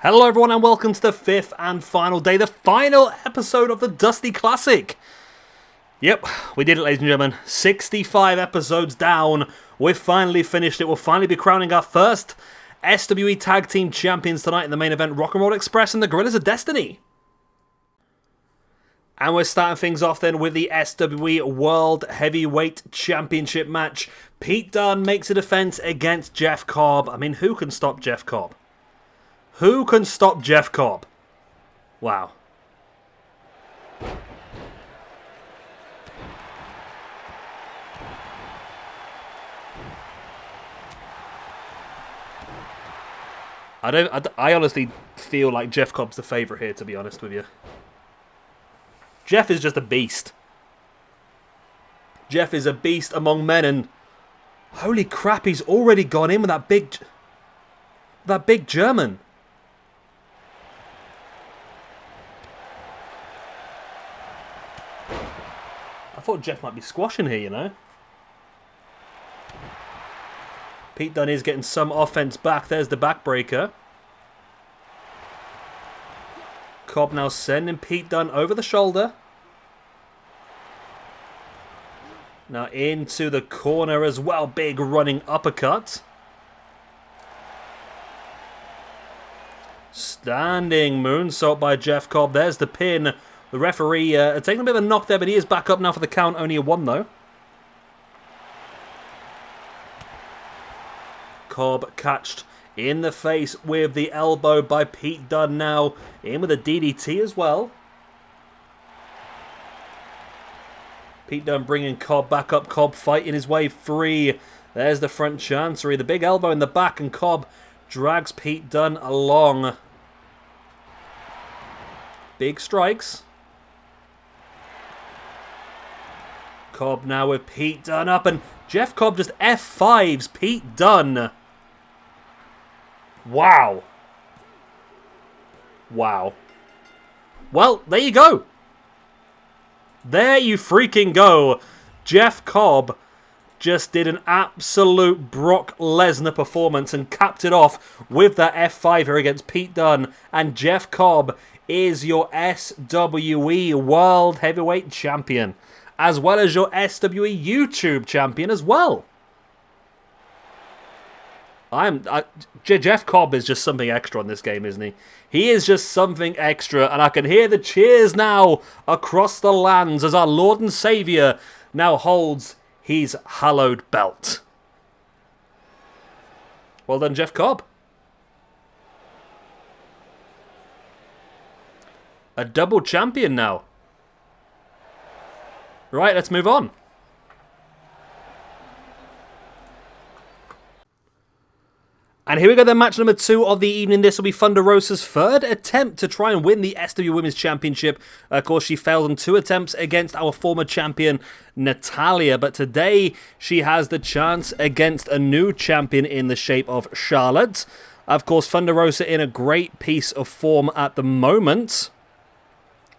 Hello everyone and welcome to the fifth and final day, the final episode of the Dusty Classic. Yep, we did it, ladies and gentlemen. 65 episodes down. We've finally finished it. We'll finally be crowning our first SWE Tag Team Champions tonight in the main event, Rock and Roll Express and the Guerrillas of Destiny. And we're starting things off then with the SWE World Heavyweight Championship match. Pete Dunne makes a defense against Jeff Cobb. I mean, who can stop Jeff Cobb? Who can stop Jeff Cobb? Wow. I honestly feel like Jeff Cobb's the favourite here, to be honest with you. Jeff is just a beast. Jeff is a beast among men, and holy crap, he's already gone in with that big German. I thought Jeff might be squashing here, you know. Pete Dunne is getting some offense back. There's the backbreaker. Cobb now sending Pete Dunne over the shoulder. Now into the corner as well. Big running uppercut. Standing moonsault by Jeff Cobb. There's the pin. The referee taking a bit of a knock there, but he is back up now for the count. Only a 1 though. Cobb catched in the face with the elbow by Pete Dunne now. In with a DDT as well. Pete Dunne bringing Cobb back up. Cobb fighting his way free. There's the front chancery. The big elbow in the back, and Cobb drags Pete Dunne along. Big strikes. Cobb now with Pete Dunne up, and Jeff Cobb just F5s Pete Dunne. Wow. Wow. Well, there you go. There you freaking go. Jeff Cobb just did an absolute Brock Lesnar performance and capped it off with that F5 here against Pete Dunne. And Jeff Cobb is your SWE World Heavyweight Champion, as well as your SWE YouTube Champion as well. Jeff Cobb is just something extra on this game, isn't he? He is just something extra, and I can hear the cheers now across the lands as our Lord and Saviour now holds his hallowed belt. Well done, Jeff Cobb. A double champion now. Right, let's move on. And here we go then, match number 2 of the evening. This will be Thunder Rosa's third attempt to try and win the SWE Women's Championship. Of course, she failed on 2 attempts against our former champion, Natalya. But today, she has the chance against a new champion in the shape of Charlotte. Of course, Thunder Rosa in a great piece of form at the moment.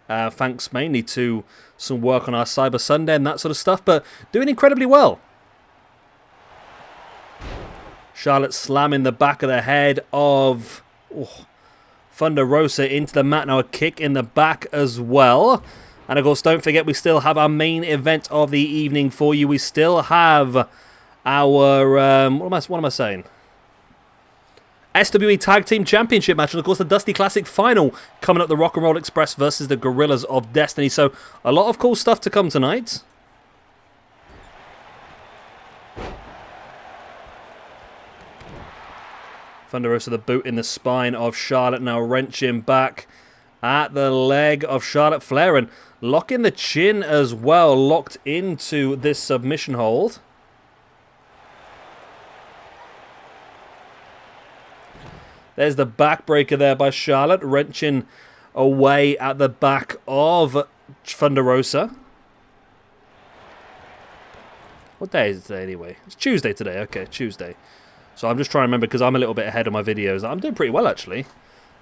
Thanks mainly to some work on our Cyber Sunday and that sort of stuff, but doing incredibly well. Charlotte slamming the back of the head of Thunder Rosa into the mat. Now a kick in the back as well. And of course, don't forget, we still have our main event of the evening for you. We still have our, what am I saying? SWE Tag Team Championship match, and of course the Dusty Classic final coming up, the Rock and Roll Express versus the Guerrillas of Destiny. So a lot of cool stuff to come tonight. Thunder Rosa, the boot in the spine of Charlotte, now wrenching back at the leg of Charlotte Flair and locking the chin as well, locked into this submission hold. There's the backbreaker there by Charlotte, wrenching away at the back of Thunder Rosa. What day is it today anyway? It's Tuesday today. Okay, Tuesday. So I'm just trying to remember because I'm a little bit ahead on my videos. I'm doing pretty well, actually.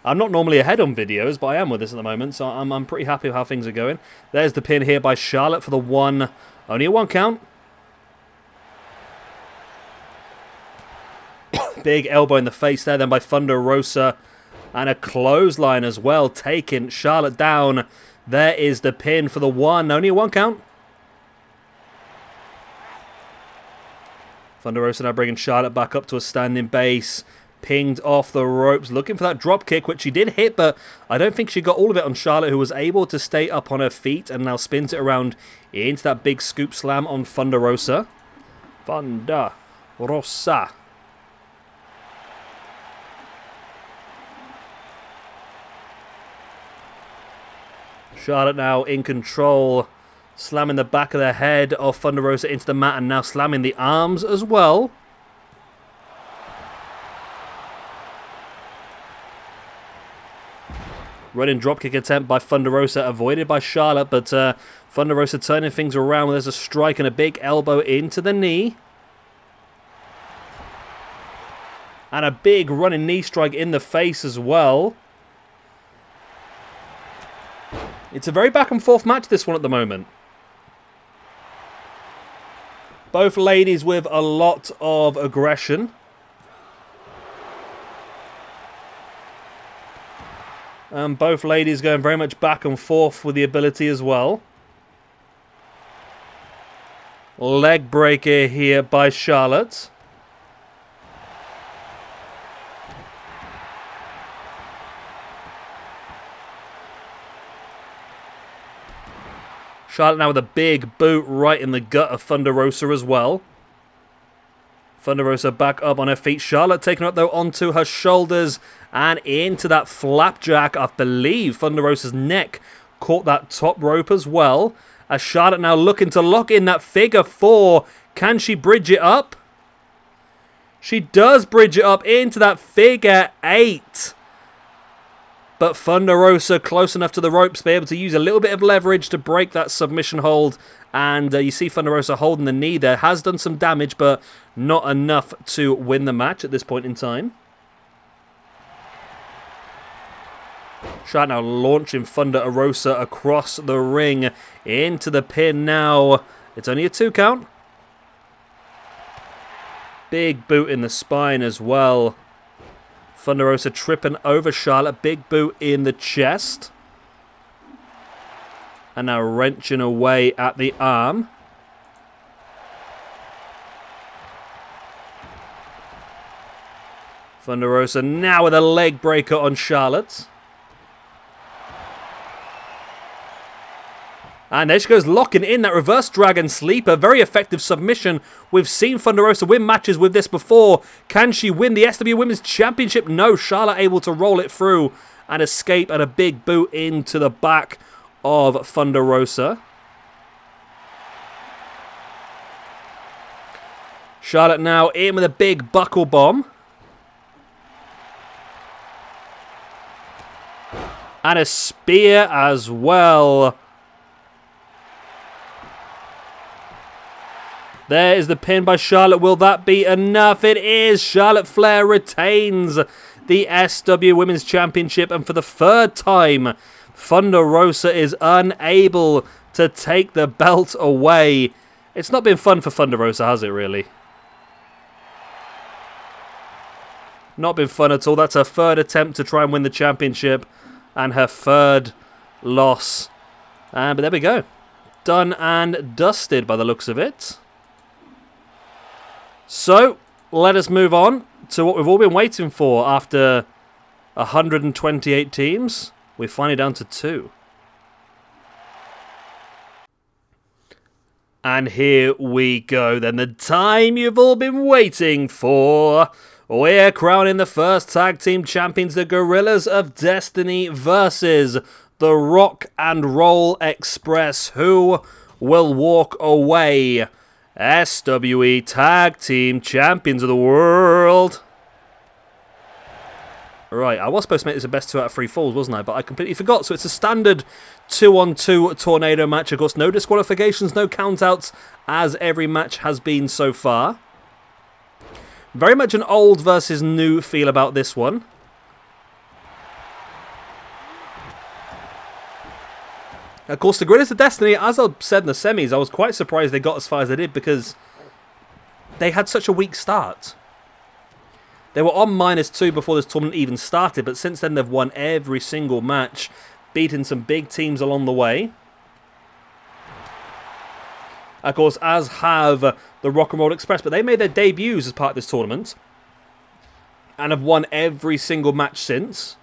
I'm not normally ahead on videos, but I am with this at the moment, so I'm pretty happy with how things are going. There's the pin here by Charlotte for the 1. Only a 1 count. Big elbow in the face there then by Thunder Rosa. And a clothesline as well, taking Charlotte down. There is the pin for the one. Only a 1 count. Thunder Rosa now bringing Charlotte back up to a standing base. Pinged off the ropes, looking for that drop kick, which she did hit, but I don't think she got all of it on Charlotte, who was able to stay up on her feet and now spins it around into that big scoop slam on Thunder Rosa. Thunder Rosa. Charlotte now in control, slamming the back of the head of Thunder Rosa into the mat and now slamming the arms as well. Running dropkick attempt by Thunder Rosa, avoided by Charlotte, but Thunder Rosa turning things around. There's a strike and a big elbow into the knee. And a big running knee strike in the face as well. It's a very back and forth match, this one at the moment. Both ladies with a lot of aggression. And both ladies going very much back and forth with the ability as well. Leg breaker here by Charlotte. Charlotte now with a big boot right in the gut of Thunder Rosa as well. Thunder Rosa back up on her feet. Charlotte taking her up though onto her shoulders and into that flapjack. I believe Thunder Rosa's neck caught that top rope as well. As Charlotte now looking to lock in that figure 4. Can she bridge it up? She does bridge it up into that figure 8. But Thunder Rosa close enough to the ropes to be able to use a little bit of leverage to break that submission hold. And you see Thunder Rosa holding the knee there. Has done some damage, but not enough to win the match at this point in time. Charlotte now launching Thunder Rosa across the ring into the pin now. It's only a 2 count. Big boot in the spine as well. Thunder Rosa tripping over Charlotte. Big boot in the chest. And now wrenching away at the arm. Thunder Rosa now with a leg breaker on Charlotte. And there she goes, locking in that reverse dragon sleeper. Very effective submission. We've seen Thunder Rosa win matches with this before. Can she win the SWE Women's Championship? No, Charlotte able to roll it through and escape, and a big boot into the back of Thunder Rosa. Charlotte now in with a big buckle bomb. And a spear as well. There is the pin by Charlotte. Will that be enough? It is. Charlotte Flair retains the SWE Women's Championship. And for the 3rd time, Thunder Rosa is unable to take the belt away. It's not been fun for Thunder Rosa, has it, really? Not been fun at all. That's her 3rd attempt to try and win the championship. And her 3rd loss. But there we go. Done and dusted by the looks of it. So, let us move on to what we've all been waiting for. After 128 teams, we're finally down to 2. And here we go then. The time you've all been waiting for. We're crowning the first tag team champions, the Guerrillas of Destiny versus the Rock and Roll Express. Who will walk away SWE Tag Team Champions of the World? Right, I was supposed to make this a best 2 out of 3 falls, wasn't I? But I completely forgot. So it's a standard 2-on-2 tornado match. Of course, no disqualifications, no countouts, as every match has been so far. Very much an old versus new feel about this one. Of course, the Guerrillas of Destiny, as I said in the semis, I was quite surprised they got as far as they did because they had such a weak start. They were on -2 before this tournament even started, but since then they've won every single match, beating some big teams along the way. Of course, as have the Rock and Roll Express, but they made their debuts as part of this tournament and have won every single match since.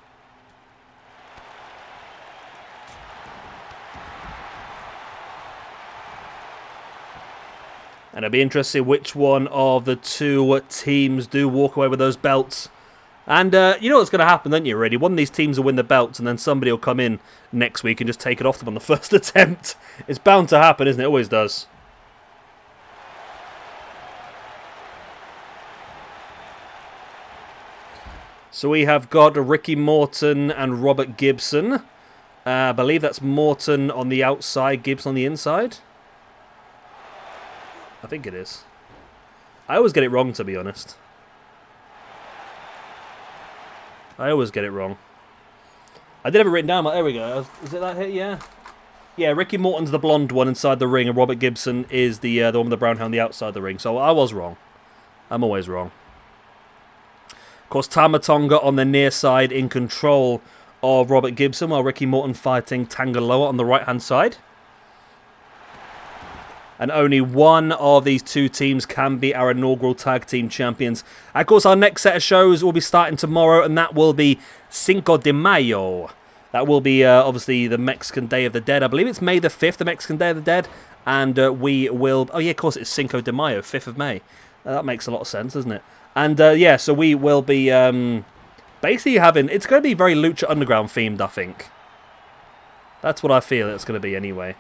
And it'll be interesting which one of the two teams do walk away with those belts. And you know what's going to happen, don't you, already? One of these teams will win the belts, and then somebody will come in next week and just take it off them on the first attempt. It's bound to happen, isn't it? It always does. So we have got Ricky Morton and Robert Gibson. I believe that's Morton on the outside, Gibson on the inside. I think it is. I always get it wrong, to be honest. I always get it wrong. I did have it written down, but there we go. Is it that here? Yeah. Yeah, Ricky Morton's the blonde one inside the ring, and Robert Gibson is the one with the brown hair on the outside the ring. So I was wrong. I'm always wrong. Of course, Tama Tonga on the near side in control of Robert Gibson, while Ricky Morton fighting Tangaloa on the right-hand side. And only one of these two teams can be our inaugural tag team champions. Of course, our next set of shows will be starting tomorrow, and that will be Cinco de Mayo. That will be, obviously, the Mexican Day of the Dead. I believe it's May the 5th, the Mexican Day of the Dead. And we will... Oh, yeah, of course, it's Cinco de Mayo, 5th of May. That makes a lot of sense, doesn't it? And, yeah, so we will be basically having... It's going to be very Lucha Underground themed, I think. That's what I feel it's going to be anyway.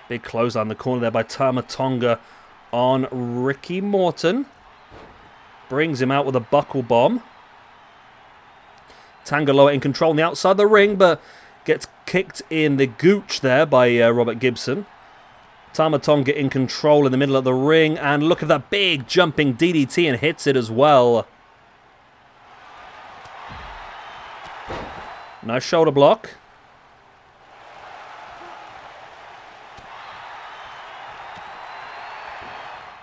Big close on the corner there by Tama Tonga on Ricky Morton. Brings him out with a buckle bomb. Tangaloa in control on the outside of the ring, but gets kicked in the gooch there by Robert Gibson. Tama Tonga in control in the middle of the ring, and look at that big jumping DDT, and hits it as well. Nice shoulder block.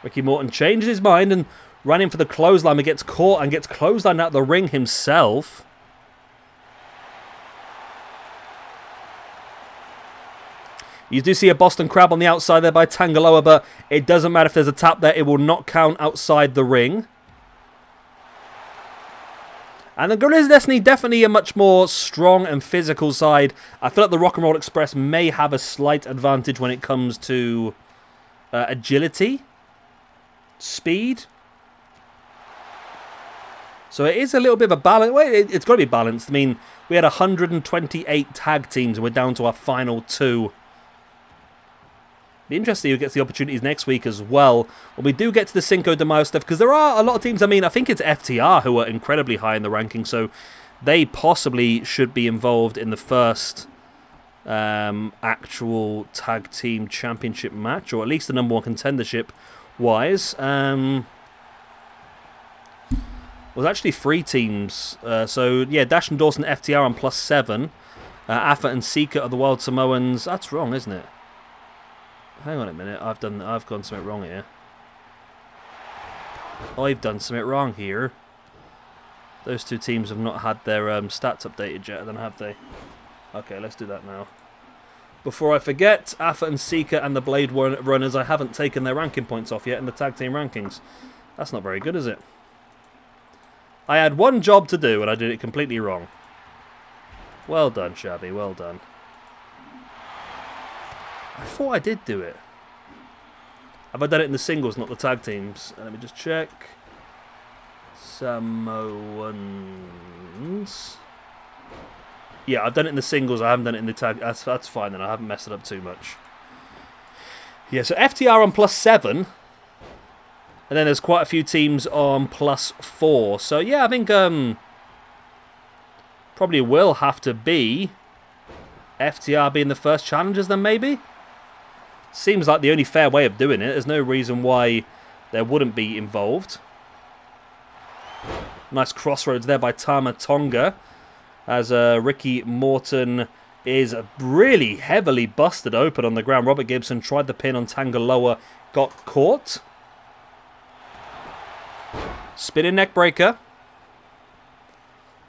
Ricky Morton changes his mind and ran in for the clothesline, but gets caught and gets clotheslined out of the ring himself. You do see a Boston Crab on the outside there by Tangaloa, but it doesn't matter if there's a tap there. It will not count outside the ring. And the Guerrillas Destiny, definitely a much more strong and physical side. I feel like the Rock and Roll Express may have a slight advantage when it comes to agility. Speed. So it is a little bit of a balance. Well, it's got to be balanced. I mean, we had 128 tag teams and we're down to our final 2. Be interesting who gets the opportunities next week as well. When we do get to the Cinco de Mayo stuff, because there are a lot of teams. I mean, I think it's FTR who are incredibly high in the ranking, so they possibly should be involved in the first actual tag team championship match, or at least the #1 contendership wise. Well, actually 3 teams. So yeah, Dash and Dawson, FTR on +7. Afa and Sika are the Wild Samoans. That's wrong, isn't it? Hang on a minute. I've gone something wrong here. I've done something wrong here. Those 2 teams have not had their stats updated yet, then have they? Okay, let's do that now. Before I forget, Afa and Sika and the Blade Runners, I haven't taken their ranking points off yet in the tag team rankings. That's not very good, is it? I had one job to do and I did it completely wrong. Well done, Shabby, well done. I thought I did do it. Have I done it in the singles, not the tag teams? Let me just check. Samoans. Yeah, I've done it in the singles. I haven't done it in the tag. That's fine then. I haven't messed it up too much. Yeah, so FTR on +7. And then there's quite a few teams on +4. So yeah, I think probably will have to be FTR being the first challengers then maybe. Seems like the only fair way of doing it. There's no reason why there wouldn't be involved. Nice crossroads there by Tama Tonga. As Ricky Morton is really heavily busted open on the ground. Robert Gibson tried the pin on Tangaloa, got caught. Spinning neck breaker.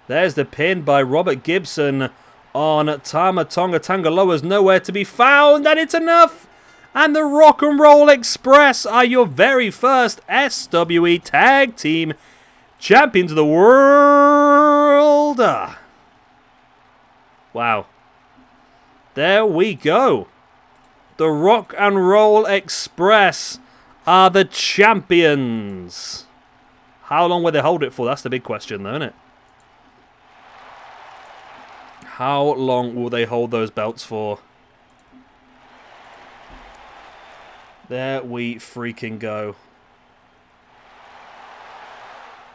There's the pin by Robert Gibson on Tama Tonga. Tangaloa's nowhere to be found, and it's enough. And the Rock and Roll Express are your very first SWE Tag Team Champions of the World. Wow. There we go. The Rock and Roll Express are the champions. How long will they hold it for? That's the big question, though, isn't it? How long will they hold those belts for? There we freaking go.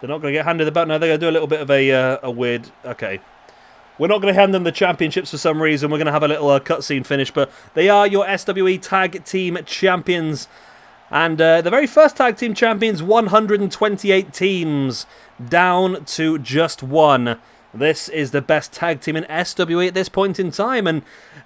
They're not going to get handed the belt. No, they're going to do a little bit of a weird... Okay. We're not going to hand them the championships for some reason. We're going to have a little cutscene finish. But they are your SWE Tag Team Champions. And the very first Tag Team Champions, 128 teams down to just one. This is the best tag team in SWE at this point in time, and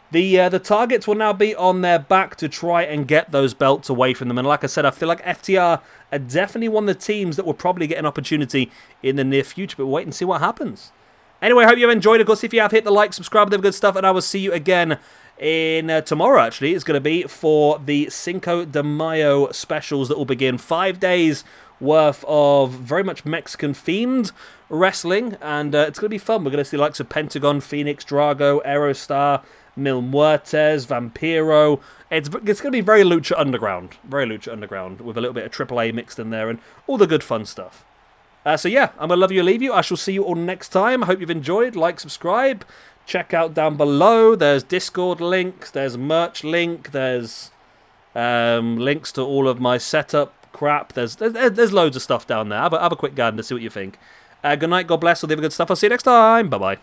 the targets will now be on their back to try and get those belts away from them. And like I said, I feel like FTR are definitely one of the teams that will probably get an opportunity in the near future, but we'll wait and see what happens. Anyway, I hope you have enjoyed. Of course, if you have, hit the like, subscribe, the good stuff, and I will see you again in tomorrow, actually. It's going to be for the Cinco de Mayo specials that will begin 5 days worth of very much Mexican-themed wrestling, and it's going to be fun. We're going to see the likes of Pentagon, Phoenix, Drago, Aerostar, Mil Muertes, Vampiro. It's going to be very Lucha Underground, with a little bit of AAA mixed in there, and all the good fun stuff. So yeah, I'm going to love you and leave you. I shall see you all next time. I hope you've enjoyed. Like, subscribe. Check out down below. There's Discord links. There's merch link. There's links to all of my setup crap. There's loads of stuff down there. Have a quick gander to see what you think. Good night. God bless. All the good stuff. I'll see you next time. Bye-bye.